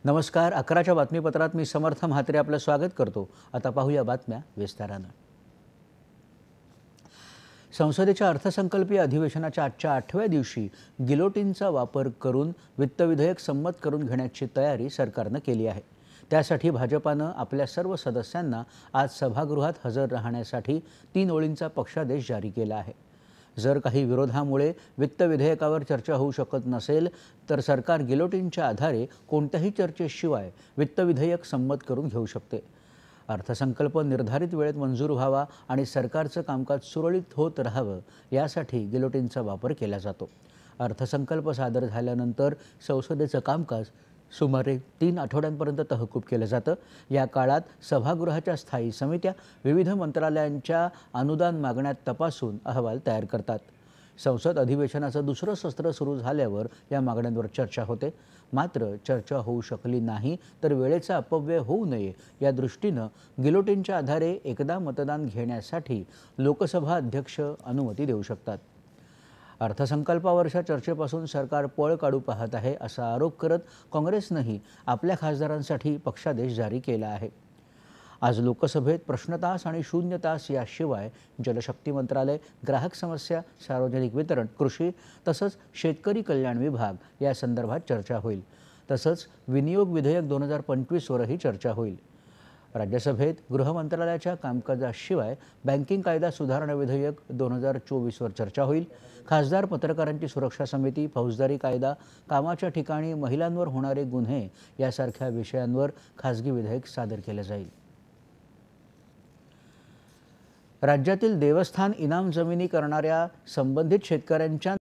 नमस्कार. 11च्या बातमीपत्रात मी समर्थ म्हात्रे आपलं स्वागत करतो. आता पाहूया बातम्या विस्तारानं. संसदेच्या अर्थसंकल्पीय अधिवेशनाच्या आजच्या 8व्या दिवशी गिलोटिनचा वापर करून वित्त विधेयक संमत करून घेण्याची तयारी सरकारनं केली आहे. त्यासाठी भाजपानं आपल्या सर्व सदस्यांना आज सभागृहात हजर राहण्यासाठी 3 ओळींचा पक्षादेश जारी केला आहे. जर काही विरोधामुळे वित्त विधेयकावर चर्चा होऊ शकत नसेल तर सरकार गिलोटिनच्या आधारे कोणत्याही चर्चेशिवाय वित्त विधेयक संमत करून घेऊ शकते. अर्थसंकल्प निर्धारित वेळेत मंजूर व्हावा आणि सरकारचं कामकाज सुरळीत होत राहावं यासाठी गिलोटिनचा वापर केला जातो. अर्थसंकल्प सादर झाल्यानंतर संसदेचं कामकाज सुमारे 3 आठवड्यांपर्यंत तहकूब केलं जातं. या काळात सभागृहाच्या स्थायी समित्या विविध मंत्रालयांच्या अनुदान मागण्या तपासून अहवाल तयार करतात. संसद अधिवेशनाचं दुसरं सत्र सुरू झाल्यावर या मागण्यांवर चर्चा होते. मात्र चर्चा होऊ शकली नाही तर वेळेचा अपव्यय होऊ नये या दृष्टीनं गिलोटिनच्या आधारे एकदा मतदान घेण्यासाठी लोकसभा अध्यक्ष अनुमती देऊ शकतात. अर्थसंकल्पावरच्या चर्चेपासून सरकार पळ काढू पाहत आहे असा आरोप करत काँग्रेसनंही आपल्या खासदारांसाठी पक्षादेश जारी केला आहे. आज लोकसभेत प्रश्नतास आणि शून्य तास याशिवाय जलशक्ती मंत्रालय, ग्राहक समस्या, सार्वजनिक वितरण, कृषी तसंच शेतकरी कल्याण विभाग या संदर्भात चर्चा होईल. तसंच विनियोग विधेयक 2025 वरही चर्चा होईल. राज्यसभेत गृह मंत्रालयाच्या कामकाजाशिवाय बँकिंग कायदा सुधारणा विधेयक 2024 वर चर्चा होईल. खासदार, पत्रकारांची सुरक्षा समिती, फौजदारी कायदा, कामाच्या ठिकाणी महिलांवर होणारे गुन्हे यासारख्या विषयांवर खासगी विधेयक सादर केलं जाईल. राज्यातील देवस्थान इनाम जमिनी करणाऱ्या संबंधित शेतकऱ्यांच्या